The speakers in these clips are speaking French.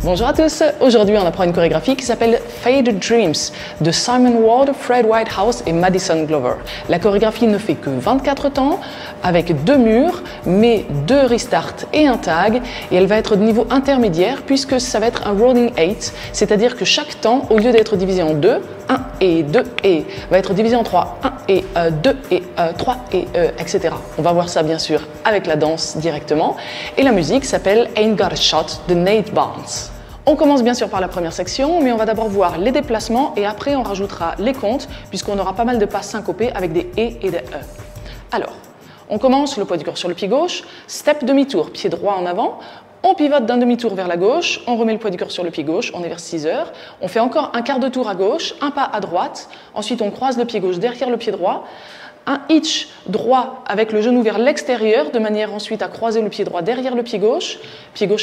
Bonjour à tous, aujourd'hui on apprend une chorégraphie qui s'appelle Faded Dreams de Simon Ward, Fred Whitehouse et Madison Glover. La chorégraphie ne fait que 24 temps avec 2 murs, mais 2 restarts et un tag, et elle va être de niveau intermédiaire puisque ça va être un rolling 8, c'est-à-dire que chaque temps, au lieu d'être divisé en 2, 1 et 2 et, va être divisé en 3, 1 et 2 et 3 et etc. On va voir ça bien sûr avec la danse directement, et la musique s'appelle Ain't Got a Shot de Nate Barnes. On commence bien sûr par la première section, mais on va d'abord voir les déplacements et après on rajoutera les comptes puisqu'on aura pas mal de pas syncopés avec des et des e. Alors, on commence le poids du corps sur le pied gauche, step demi-tour, pied droit en avant, on pivote d'un demi-tour vers la gauche, on remet le poids du corps sur le pied gauche, on est vers 6 heures, on fait encore un quart de tour à gauche, un pas à droite, ensuite on croise le pied gauche derrière le pied droit, un hitch droit avec le genou vers l'extérieur, de manière ensuite à croiser le pied droit derrière le pied gauche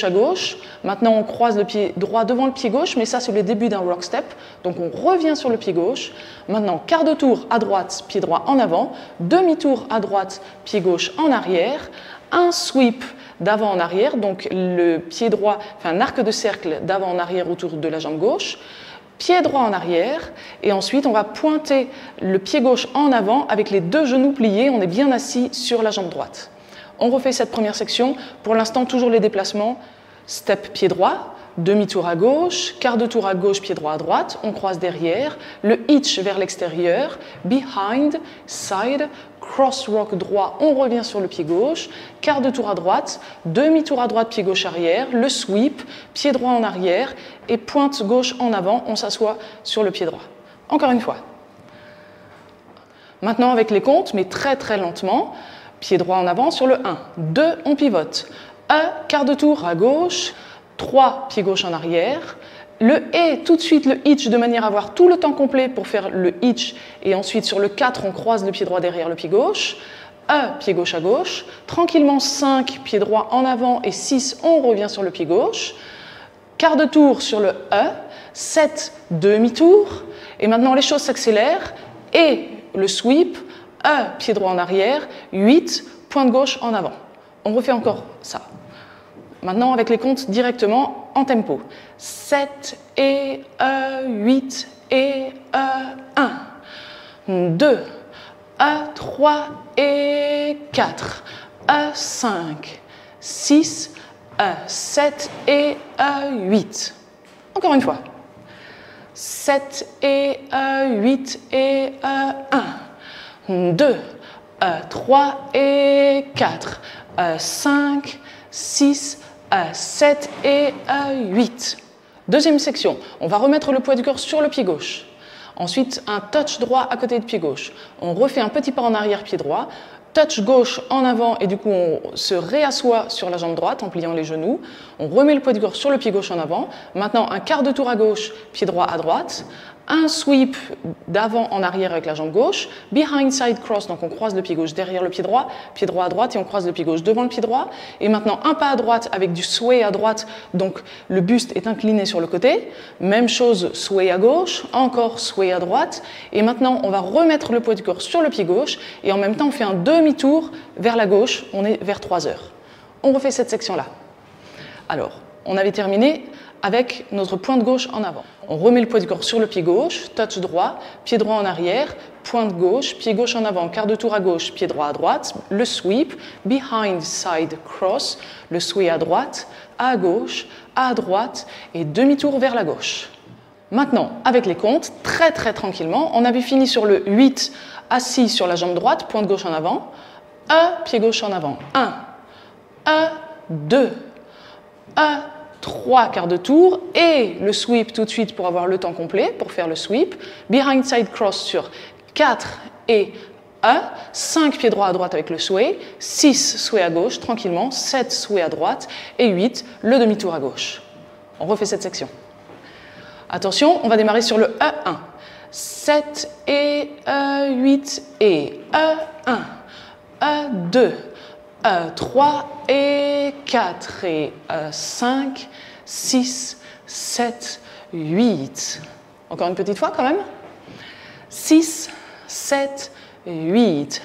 à gauche. Maintenant, on croise le pied droit devant le pied gauche, mais ça, c'est le début d'un rock step. Donc, on revient sur le pied gauche. Maintenant, quart de tour à droite, pied droit en avant. Demi-tour à droite, pied gauche en arrière. Un sweep d'avant en arrière. Donc, le pied droit fait un arc de cercle d'avant en arrière autour de la jambe gauche. Pied droit en arrière, et ensuite on va pointer le pied gauche en avant avec les 2 genoux pliés, on est bien assis sur la jambe droite. On refait cette première section, pour l'instant toujours les déplacements, step pied droit, demi-tour à gauche, quart de tour à gauche, pied droit à droite, on croise derrière, le hitch vers l'extérieur, behind, side, cross rock droit, on revient sur le pied gauche, quart de tour à droite, demi-tour à droite, pied gauche arrière, le sweep, pied droit en arrière et pointe gauche en avant, on s'assoit sur le pied droit. Encore une fois. Maintenant avec les comptes, mais très très lentement, pied droit en avant sur le 1, 2, on pivote, quart de tour à gauche, 3, pied gauche en arrière, le et, tout de suite le hitch de manière à avoir tout le temps complet pour faire le hitch, et ensuite sur le 4, on croise le pied droit derrière le pied gauche, pied gauche à gauche, tranquillement 5, pied droit en avant, et 6, on revient sur le pied gauche, quart de tour sur le 7, demi-tour, et maintenant les choses s'accélèrent, et le sweep, pied droit en arrière, 8, pointe gauche en avant. On refait encore ça. Maintenant, avec les comptes directement en tempo. 7 et 8 et 1, 2, 3 et 4, 5, 6, 7 et 8. Encore une fois. 7 et 8 et 1, 2, 3 et 4, 5, 6, 7 et 8. Deuxième section, on va remettre le poids du corps sur le pied gauche. Ensuite, un touch droit à côté du pied gauche. On refait un petit pas en arrière pied droit, touch gauche en avant et du coup on se réassoit sur la jambe droite en pliant les genoux. On remet le poids du corps sur le pied gauche en avant. Maintenant, un quart de tour à gauche, pied droit à droite. Un sweep d'avant en arrière avec la jambe gauche, behind side cross, donc on croise le pied gauche derrière le pied droit à droite et on croise le pied gauche devant le pied droit. Et maintenant un pas à droite avec du sway à droite, donc le buste est incliné sur le côté. Même chose, sway à gauche, encore sway à droite. Et maintenant on va remettre le poids du corps sur le pied gauche et en même temps on fait un demi-tour vers la gauche, on est vers 3 heures. On refait cette section-là. Alors, on avait terminé avec notre pointe gauche en avant. On remet le poids du corps sur le pied gauche, touch droit, pied droit en arrière, pointe gauche, pied gauche en avant, quart de tour à gauche, pied droit à droite, le sweep, behind side cross, le sway à droite, à gauche, à droite et demi-tour vers la gauche. Maintenant, avec les comptes, très très tranquillement, on avait fini sur le 8, assis sur la jambe droite, pointe gauche en avant, pied gauche en avant, 1, 2, 3 quarts de tour et le sweep tout de suite pour avoir le temps complet, pour faire le sweep. Behind side cross sur 4 et 5 pieds droit à droite avec le sway, 6 sway à gauche tranquillement, 7 sway à droite et 8 le demi-tour à gauche. On refait cette section. Attention, on va démarrer sur le E1. 7 et 8 et 1, 2, 3 et 4 et 5, 6, 7, 8. Encore une petite fois quand même. 6, 7, 8.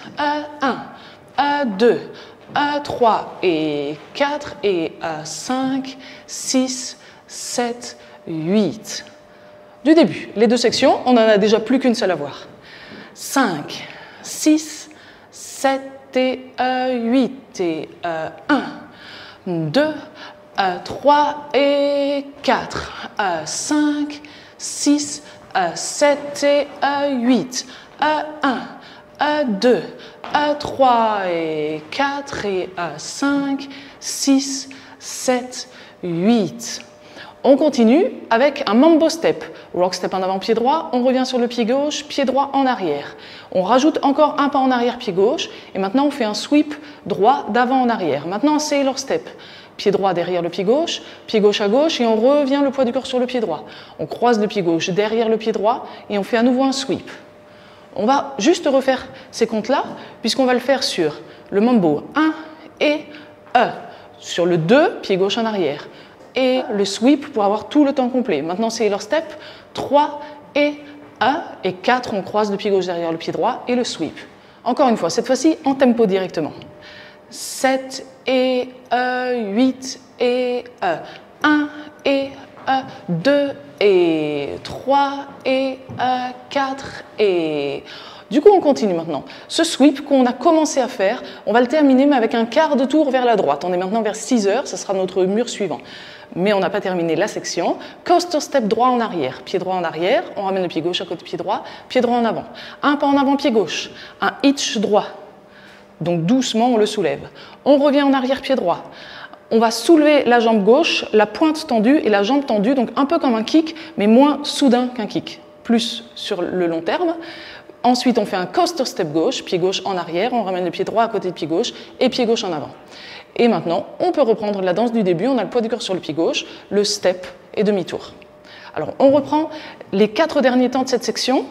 1, 2, 3 et 4 et 5, 6, 7, 8. Du début, les deux sections, on n'en a déjà plus qu'une seule à voir. 5, 6, 7 et 8 et 1, 2, 3 et 4, 5, 6, 7 et 8, 1, 2, 3 et 4 et 5, 6, 7, 8. On continue avec un mambo step. Rock step en avant, pied droit, on revient sur le pied gauche, pied droit en arrière. On rajoute encore un pas en arrière, pied gauche, et maintenant on fait un sweep droit d'avant en arrière. Maintenant, sailor step. Pied droit derrière le pied gauche à gauche, et on revient le poids du corps sur le pied droit. On croise le pied gauche derrière le pied droit, et on fait à nouveau un sweep. On va juste refaire ces comptes-là, puisqu'on va le faire sur le mambo 1 et E. Sur le 2, pied gauche en arrière. Et le sweep pour avoir tout le temps complet. Maintenant, c'est leur step 3 et 1 et 4, on croise le pied gauche derrière le pied droit et le sweep. Encore une fois, cette fois-ci en tempo directement. 7 et 8 et 1 et 2 et 3 et 4 et... Du coup, on continue maintenant. Ce sweep qu'on a commencé à faire, on va le terminer mais avec un quart de tour vers la droite. On est maintenant vers 6 heures, ce sera notre mur suivant. Mais on n'a pas terminé la section. Coaster step droit en arrière. Pied droit en arrière, on ramène le pied gauche à côté pied droit en avant. Un pas en avant, pied gauche. Un hitch droit. Donc doucement, on le soulève. On revient en arrière, pied droit. On va soulever la jambe gauche, la pointe tendue et la jambe tendue, donc un peu comme un kick, mais moins soudain qu'un kick. Plus sur le long terme. Ensuite, on fait un coaster step gauche, pied gauche en arrière, on ramène le pied droit à côté de pied gauche et pied gauche en avant. Et maintenant, on peut reprendre la danse du début, on a le poids du corps sur le pied gauche, le step et demi-tour. Alors, on reprend les 4 derniers temps de cette section.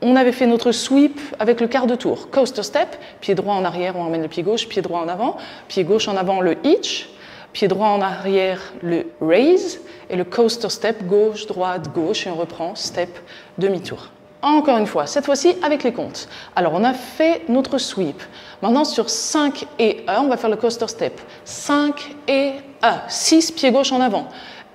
On avait fait notre sweep avec le quart de tour. Coaster step, pied droit en arrière, on ramène le pied gauche, pied droit en avant, pied gauche en avant, le hitch, pied droit en arrière, le raise, et le coaster step, gauche, droite, gauche, et on reprend step, demi-tour. Encore une fois, cette fois-ci avec les comptes. Alors, on a fait notre sweep. Maintenant, sur 5 et 1, on va faire le coaster step. 5 et 1. 6 pieds gauche en avant.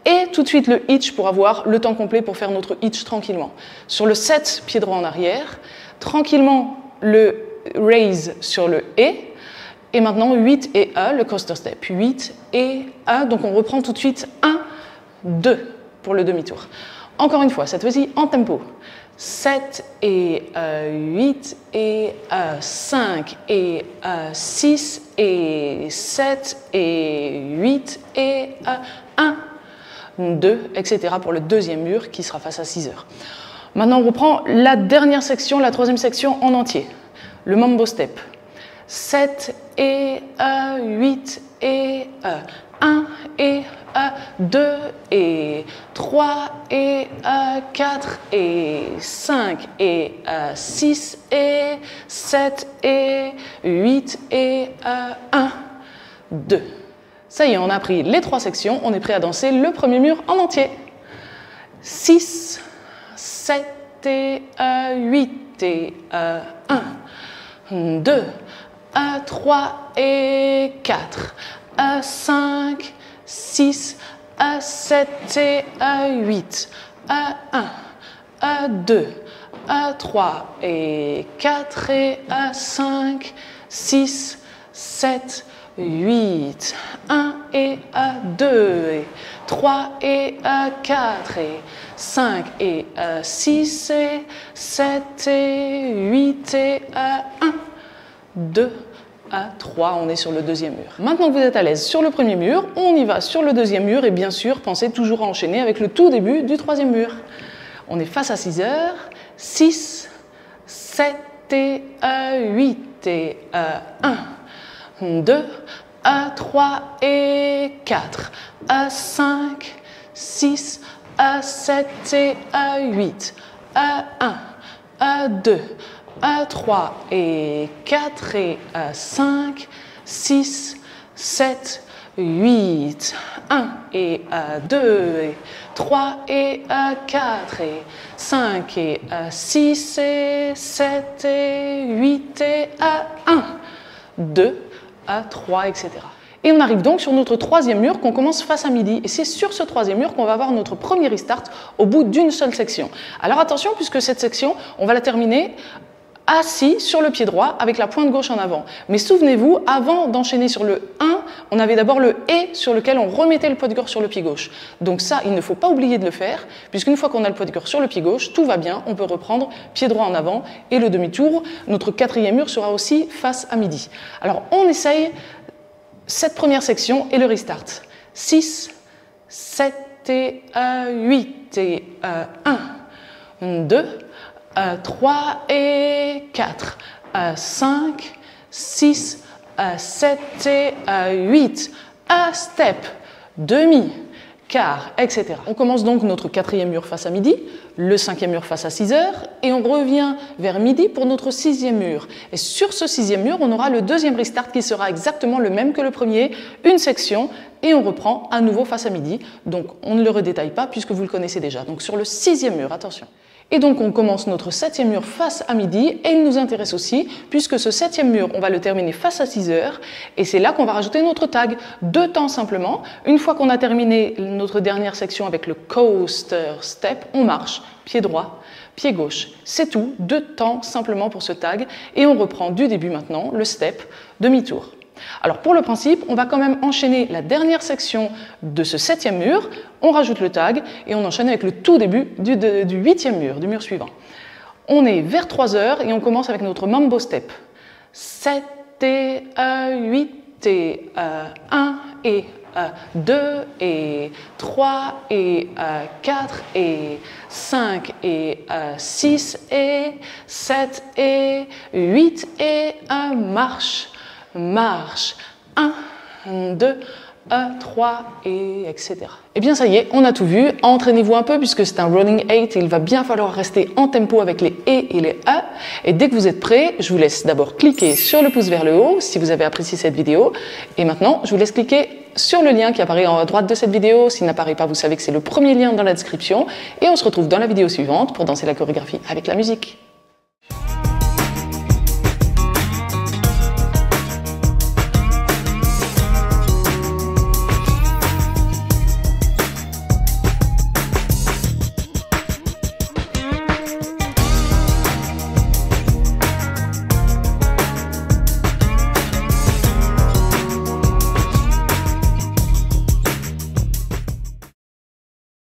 Et tout de suite le hitch pour avoir le temps complet pour faire notre hitch tranquillement. Sur le 7, pied droit en arrière. Tranquillement, le raise sur le et. Et maintenant, 8 et 1, le coaster step. 8 et 1. Donc, on reprend tout de suite 1, 2 pour le demi-tour. Encore une fois, cette fois-ci en tempo. 7 et 8 et 5 et 6 et 7 et 8 et 1, 2, etc. pour le deuxième mur qui sera face à 6 heures. Maintenant, on reprend la dernière section, la troisième section en entier. Le mambo step. 7 et 8 et 1 et 2 et 3 et 4 et 5 et 6 et 7 et 8 et 1, 2. Ça y est, on a pris les 3 sections, on est prêt à danser le premier mur en entier. 6, 7 et 8 et 1, 2, 3 et 4, 5, 6, 7 et 8, 1, 2, 3 et 4 et 5, 6, 7, 8, 1 et 2 et 3 et 4 et 5 et 6 et 7 et 8 et 1, 2, 3, on est sur le deuxième mur. Maintenant que vous êtes à l'aise sur le premier mur, on y va sur le deuxième mur et bien sûr, pensez toujours à enchaîner avec le tout début du troisième mur. On est face à 6 heures, 6, 7 et 8 et 1, 2, 3 et 4, 5, 6, 7 et 8, 1, 2, 3 et 4 et 5, 6, 7, 8, 1 et 2 et 3 et 4 et 5 et 6 et 7 et 8 et 1, 2, 3, etc. Et on arrive donc sur notre troisième mur qu'on commence face à midi. Et c'est sur ce troisième mur qu'on va avoir notre premier restart au bout d'une seule section. Alors attention, puisque cette section, on va la terminer assis sur le pied droit avec la pointe gauche en avant. Mais souvenez-vous, avant d'enchaîner sur le 1, on avait d'abord le « et » sur lequel on remettait le poids de corps sur le pied gauche. Donc ça, il ne faut pas oublier de le faire, puisqu'une fois qu'on a le poids de corps sur le pied gauche, tout va bien, on peut reprendre pied droit en avant et le demi-tour. Notre quatrième mur sera aussi face à midi. Alors on essaye cette première section et le restart. 6, 7 et 8 et 1, 2, 3 et 4, 5, 6, 7 et 8, step, demi, quart, etc. On commence donc notre quatrième mur face à midi, le cinquième mur face à 6 heures, et on revient vers midi pour notre sixième mur. Et sur ce sixième mur, on aura le deuxième restart qui sera exactement le même que le premier, une section, et on reprend à nouveau face à midi. Donc on ne le redétaille pas puisque vous le connaissez déjà. Donc sur le sixième mur, attention. Et donc on commence notre septième mur face à midi et il nous intéresse aussi puisque ce septième mur, on va le terminer face à 6 heures et c'est là qu'on va rajouter notre tag. 2 temps simplement. Une fois qu'on a terminé notre dernière section avec le coaster step, on marche, pied droit, pied gauche. C'est tout, 2 temps simplement pour ce tag et on reprend du début maintenant le step, demi-tour. Alors pour le principe, on va quand même enchaîner la dernière section de ce septième mur, on rajoute le tag et on enchaîne avec le tout début du huitième mur, du mur suivant. On est vers 3 heures et on commence avec notre mambo step. 7 et 8 et 1 et 2 et 3 et 4 et 5 et 6 et 7 et 8 et marche. Marche, 1, 2, 3, et etc. Et bien ça y est, on a tout vu. Entraînez-vous un peu puisque c'est un rolling 8. Il va bien falloir rester en tempo avec les et les a. Et dès que vous êtes prêts, je vous laisse d'abord cliquer sur le pouce vers le haut si vous avez apprécié cette vidéo. Et maintenant, je vous laisse cliquer sur le lien qui apparaît en haut à droite de cette vidéo. S'il n'apparaît pas, vous savez que c'est le premier lien dans la description. Et on se retrouve dans la vidéo suivante pour danser la chorégraphie avec la musique.